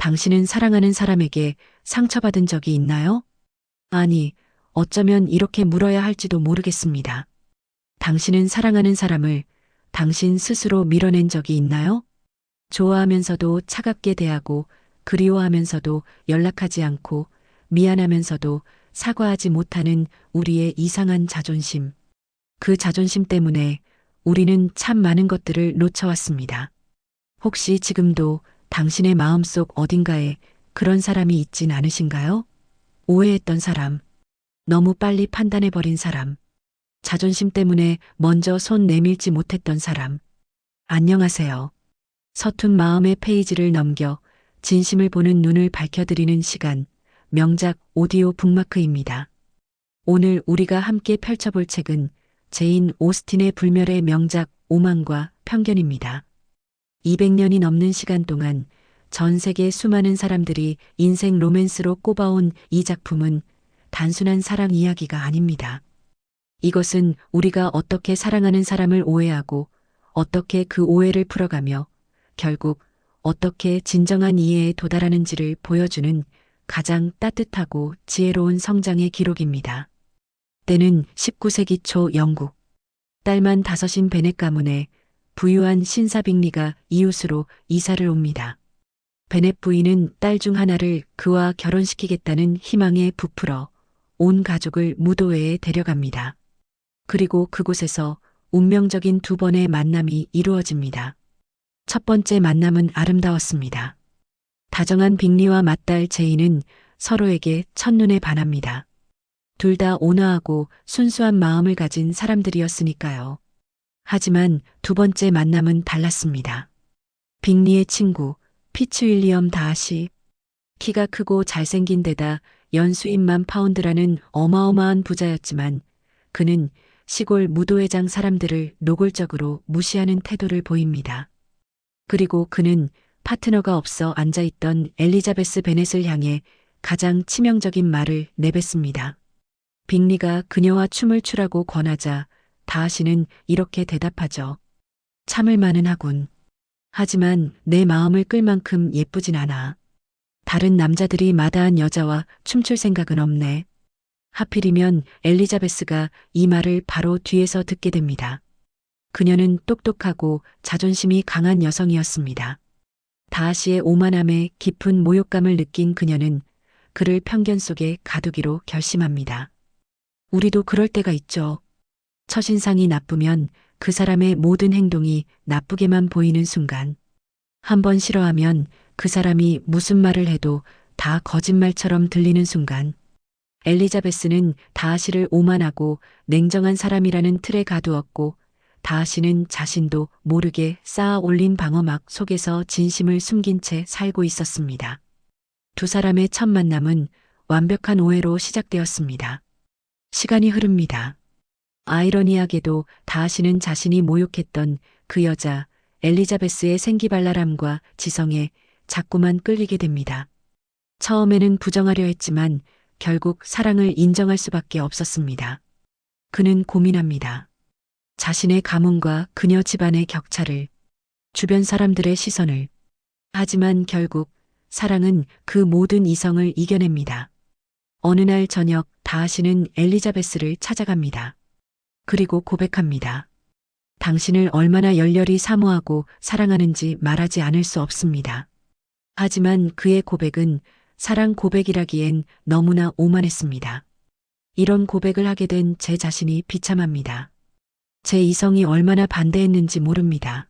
당신은 사랑하는 사람에게 상처받은 적이 있나요? 아니, 어쩌면 이렇게 물어야 할지도 모르겠습니다. 당신은 사랑하는 사람을 당신 스스로 밀어낸 적이 있나요? 좋아하면서도 차갑게 대하고 그리워하면서도 연락하지 않고 미안하면서도 사과하지 못하는 우리의 이상한 자존심. 그 자존심 때문에 우리는 참 많은 것들을 놓쳐왔습니다. 혹시 지금도 당신의 마음속 어딘가에 그런 사람이 있진 않으신가요? 오해했던 사람, 너무 빨리 판단해버린 사람, 자존심 때문에 먼저 손 내밀지 못했던 사람. 안녕하세요. 서툰 마음의 페이지를 넘겨 진심을 보는 눈을 밝혀드리는 시간, 명작 오디오 북마크입니다. 오늘 우리가 함께 펼쳐볼 책은 제인 오스틴의 불멸의 명작 오만과 편견입니다. 200년이 넘는 시간 동안 전 세계 수많은 사람들이 인생 로맨스로 꼽아온 이 작품은 단순한 사랑 이야기가 아닙니다. 이것은 우리가 어떻게 사랑하는 사람을 오해하고 어떻게 그 오해를 풀어가며 결국 어떻게 진정한 이해에 도달하는지를 보여주는 가장 따뜻하고 지혜로운 성장의 기록입니다. 때는 19세기 초 영국. 딸만 5인 베넷 가문에 부유한 신사 빅리가 이웃으로 이사를 옵니다. 베넷 부인은 딸 중 하나를 그와 결혼시키겠다는 희망에 부풀어 온 가족을 무도회에 데려갑니다. 그리고 그곳에서 운명적인 2번의 만남이 이루어집니다. 첫 번째 만남은 아름다웠습니다. 다정한 빅리와 맏딸 제인은 서로에게 첫눈에 반합니다. 둘 다 온화하고 순수한 마음을 가진 사람들이었으니까요. 하지만 2번째 만남은 달랐습니다. 빅리의 친구, 피츠윌리엄 다하시. 키가 크고 잘생긴 데다 연수입만 파운드라는 어마어마한 부자였지만 그는 시골 무도회장 사람들을 노골적으로 무시하는 태도를 보입니다. 그리고 그는 파트너가 없어 앉아있던 엘리자베스 베넷을 향해 가장 치명적인 말을 내뱉습니다. 빅리가 그녀와 춤을 추라고 권하자 다하시는 이렇게 대답하죠. 참을만은 하군. 하지만 내 마음을 끌 만큼 예쁘진 않아. 다른 남자들이 마다한 여자와 춤출 생각은 없네. 하필이면 엘리자베스가 이 말을 바로 뒤에서 듣게 됩니다. 그녀는 똑똑하고 자존심이 강한 여성이었습니다. 다하시의 오만함에 깊은 모욕감을 느낀 그녀는 그를 편견 속에 가두기로 결심합니다. 우리도 그럴 때가 있죠. 첫인상이 나쁘면 그 사람의 모든 행동이 나쁘게만 보이는 순간. 한번 싫어하면 그 사람이 무슨 말을 해도 다 거짓말처럼 들리는 순간. 엘리자베스는 다하시를 오만하고 냉정한 사람이라는 틀에 가두었고 다하시는 자신도 모르게 쌓아 올린 방어막 속에서 진심을 숨긴 채 살고 있었습니다. 두 사람의 첫 만남은 완벽한 오해로 시작되었습니다. 시간이 흐릅니다. 아이러니하게도 다하시는 자신이 모욕했던 그 여자 엘리자베스의 생기발랄함과 지성에 자꾸만 끌리게 됩니다. 처음에는 부정하려 했지만 결국 사랑을 인정할 수밖에 없었습니다. 그는 고민합니다. 자신의 가문과 그녀 집안의 격차를, 주변 사람들의 시선을. 하지만 결국 사랑은 그 모든 이성을 이겨냅니다. 어느 날 저녁 다하시는 엘리자베스를 찾아갑니다. 그리고 고백합니다. 당신을 얼마나 열렬히 사모하고 사랑하는지 말하지 않을 수 없습니다. 하지만 그의 고백은 사랑 고백이라기엔 너무나 오만했습니다. 이런 고백을 하게 된 제 자신이 비참합니다. 제 이성이 얼마나 반대했는지 모릅니다.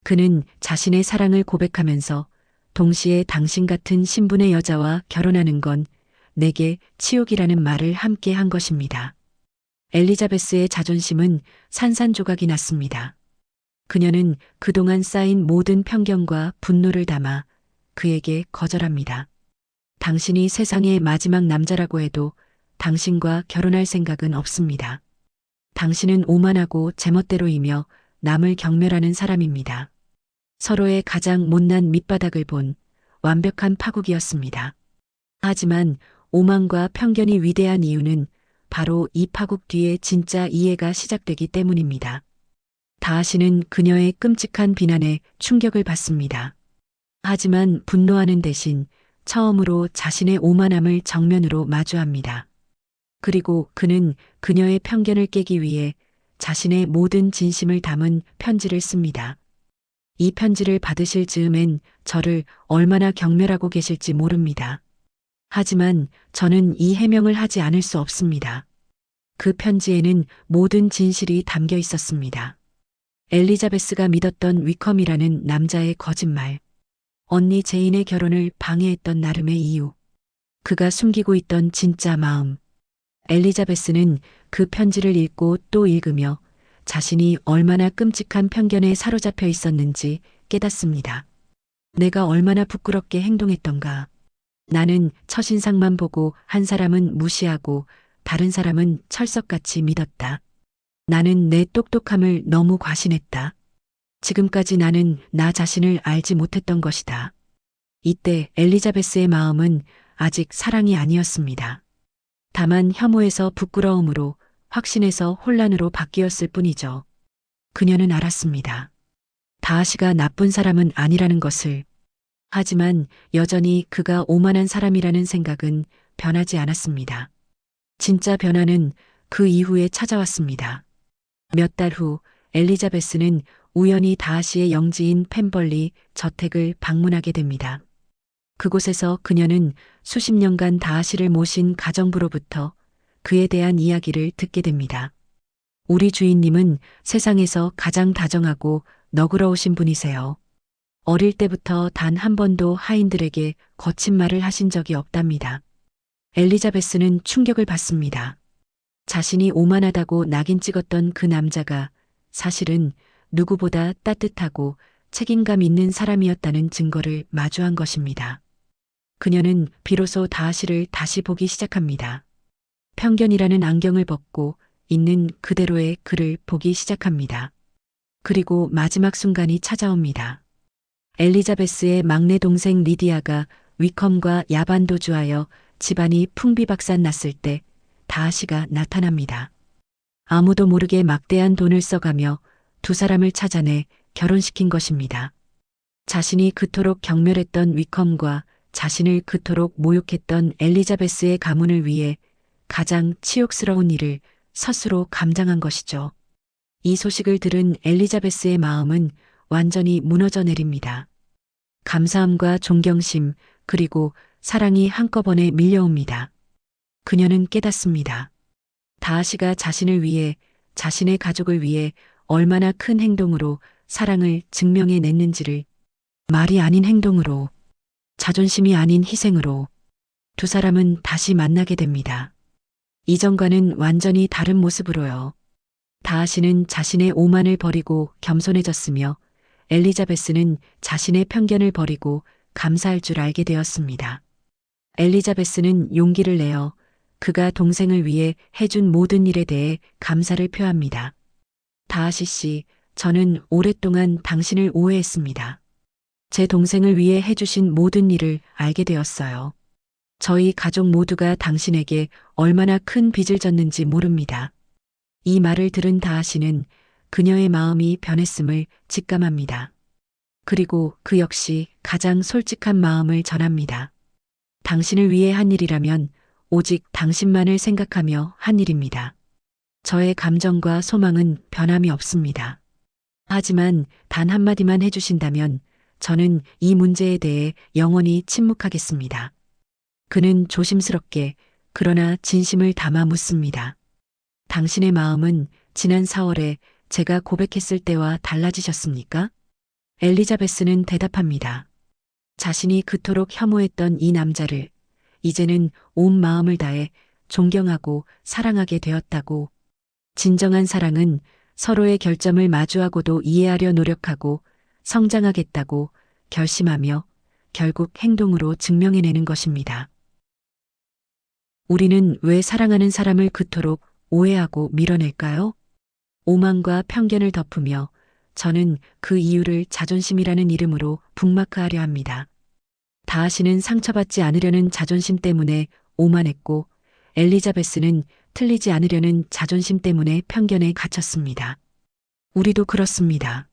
그는 자신의 사랑을 고백하면서 동시에 당신 같은 신분의 여자와 결혼하는 건 내게 치욕이라는 말을 함께 한 것입니다. 엘리자베스의 자존심은 산산조각이 났습니다. 그녀는 그동안 쌓인 모든 편견과 분노를 담아 그에게 거절합니다. 당신이 세상의 마지막 남자라고 해도 당신과 결혼할 생각은 없습니다. 당신은 오만하고 제멋대로이며 남을 경멸하는 사람입니다. 서로의 가장 못난 밑바닥을 본 완벽한 파국이었습니다. 하지만 오만과 편견이 위대한 이유는 바로 이 파국 뒤에 진짜 이해가 시작되기 때문입니다. 다하시는 그녀의 끔찍한 비난에 충격을 받습니다. 하지만 분노하는 대신 처음으로 자신의 오만함을 정면으로 마주합니다. 그리고 그는 그녀의 편견을 깨기 위해 자신의 모든 진심을 담은 편지를 씁니다. 이 편지를 받으실 즈음엔 저를 얼마나 경멸하고 계실지 모릅니다. 하지만 저는 이 해명을 하지 않을 수 없습니다. 그 편지에는 모든 진실이 담겨 있었습니다. 엘리자베스가 믿었던 위컴이라는 남자의 거짓말. 언니 제인의 결혼을 방해했던 나름의 이유. 그가 숨기고 있던 진짜 마음. 엘리자베스는 그 편지를 읽고 또 읽으며 자신이 얼마나 끔찍한 편견에 사로잡혀 있었는지 깨닫습니다. 내가 얼마나 부끄럽게 행동했던가. 나는 첫인상만 보고 한 사람은 무시하고 다른 사람은 철석같이 믿었다. 나는 내 똑똑함을 너무 과신했다. 지금까지 나는 나 자신을 알지 못했던 것이다. 이때 엘리자베스의 마음은 아직 사랑이 아니었습니다. 다만 혐오에서 부끄러움으로, 확신에서 혼란으로 바뀌었을 뿐이죠. 그녀는 알았습니다. 다하시가 나쁜 사람은 아니라는 것을. 하지만 여전히 그가 오만한 사람이라는 생각은 변하지 않았습니다. 진짜 변화는 그 이후에 찾아왔습니다. 몇 달 후 엘리자베스는 우연히 다하시의 영지인 펜벌리 저택을 방문하게 됩니다. 그곳에서 그녀는 수십 년간 다하시를 모신 가정부로부터 그에 대한 이야기를 듣게 됩니다. 우리 주인님은 세상에서 가장 다정하고 너그러우신 분이세요. 어릴 때부터 단 한 번도 하인들에게 거친 말을 하신 적이 없답니다. 엘리자베스는 충격을 받습니다. 자신이 오만하다고 낙인 찍었던 그 남자가 사실은 누구보다 따뜻하고 책임감 있는 사람이었다는 증거를 마주한 것입니다. 그녀는 비로소 다하시를 다시 보기 시작합니다. 편견이라는 안경을 벗고 있는 그대로의 그를 보기 시작합니다. 그리고 마지막 순간이 찾아옵니다. 엘리자베스의 막내 동생 리디아가 위컴과 야반도주하여 집안이 풍비박산 났을 때 다하시가 나타납니다. 아무도 모르게 막대한 돈을 써가며 두 사람을 찾아내 결혼시킨 것입니다. 자신이 그토록 경멸했던 위컴과 자신을 그토록 모욕했던 엘리자베스의 가문을 위해 가장 치욕스러운 일을 스스로 감당한 것이죠. 이 소식을 들은 엘리자베스의 마음은 완전히 무너져 내립니다. 감사함과 존경심 그리고 사랑이 한꺼번에 밀려옵니다. 그녀는 깨닫습니다. 다하시가 자신을 위해, 자신의 가족을 위해 얼마나 큰 행동으로 사랑을 증명해 냈는지를, 말이 아닌 행동으로, 자존심이 아닌 희생으로. 두 사람은 다시 만나게 됩니다. 이전과는 완전히 다른 모습으로요. 다하시는 자신의 오만을 버리고 겸손해졌으며 엘리자베스는 자신의 편견을 버리고 감사할 줄 알게 되었습니다. 엘리자베스는 용기를 내어 그가 동생을 위해 해준 모든 일에 대해 감사를 표합니다. 다하시 씨, 저는 오랫동안 당신을 오해했습니다. 제 동생을 위해 해주신 모든 일을 알게 되었어요. 저희 가족 모두가 당신에게 얼마나 큰 빚을 졌는지 모릅니다. 이 말을 들은 다하시는 그녀의 마음이 변했음을 직감합니다. 그리고 그 역시 가장 솔직한 마음을 전합니다. 당신을 위해 한 일이라면 오직 당신만을 생각하며 한 일입니다. 저의 감정과 소망은 변함이 없습니다. 하지만 단 한마디만 해주신다면 저는 이 문제에 대해 영원히 침묵하겠습니다. 그는 조심스럽게 그러나 진심을 담아 묻습니다. 당신의 마음은 지난 4월에 제가 고백했을 때와 달라지셨습니까? 엘리자베스는 대답합니다. 자신이 그토록 혐오했던 이 남자를 이제는 온 마음을 다해 존경하고 사랑하게 되었다고. 진정한 사랑은 서로의 결점을 마주하고도 이해하려 노력하고 성장하겠다고 결심하며 결국 행동으로 증명해내는 것입니다. 우리는 왜 사랑하는 사람을 그토록 오해하고 밀어낼까요? 오만과 편견을 덮으며 저는 그 이유를 자존심이라는 이름으로 북마크하려 합니다. 다하시는 상처받지 않으려는 자존심 때문에 오만했고 엘리자베스는 틀리지 않으려는 자존심 때문에 편견에 갇혔습니다. 우리도 그렇습니다.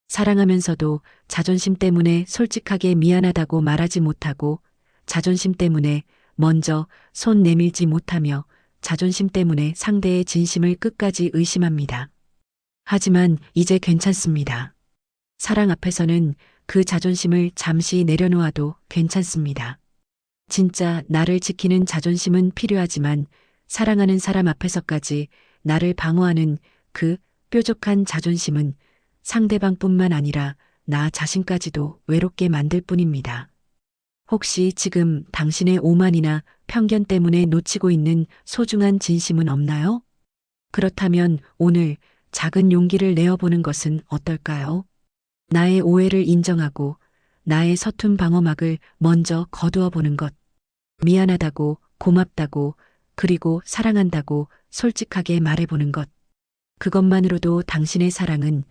사랑하면서도 자존심 때문에 솔직하게 미안하다고 말하지 못하고, 자존심 때문에 먼저 손 내밀지 못하며, 자존심 때문에 상대의 진심을 끝까지 의심합니다. 하지만 이제 괜찮습니다. 사랑 앞에서는 그 자존심을 잠시 내려놓아도 괜찮습니다. 진짜 나를 지키는 자존심은 필요하지만 사랑하는 사람 앞에서까지 나를 방어하는 그 뾰족한 자존심은 상대방뿐만 아니라 나 자신까지도 외롭게 만들 뿐입니다. 혹시 지금 당신의 오만이나 편견 때문에 놓치고 있는 소중한 진심은 없나요? 그렇다면 오늘 작은 용기를 내어보는 것은 어떨까요? 나의 오해를 인정하고 나의 서툰 방어막을 먼저 거두어 보는 것. 미안하다고, 고맙다고, 그리고 사랑한다고 솔직하게 말해보는 것. 그것만으로도 당신의 사랑은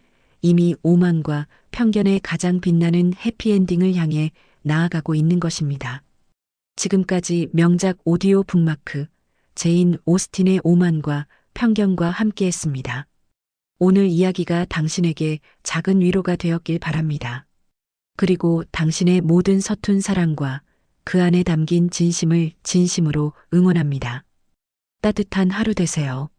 이미 오만과 편견의 가장 빛나는 해피엔딩을 향해 나아가고 있는 것입니다. 지금까지 명작 오디오 북마크, 제인 오스틴의 오만과 편견과 함께했습니다. 오늘 이야기가 당신에게 작은 위로가 되었길 바랍니다. 그리고 당신의 모든 서툰 사랑과 그 안에 담긴 진심을 진심으로 응원합니다. 따뜻한 하루 되세요.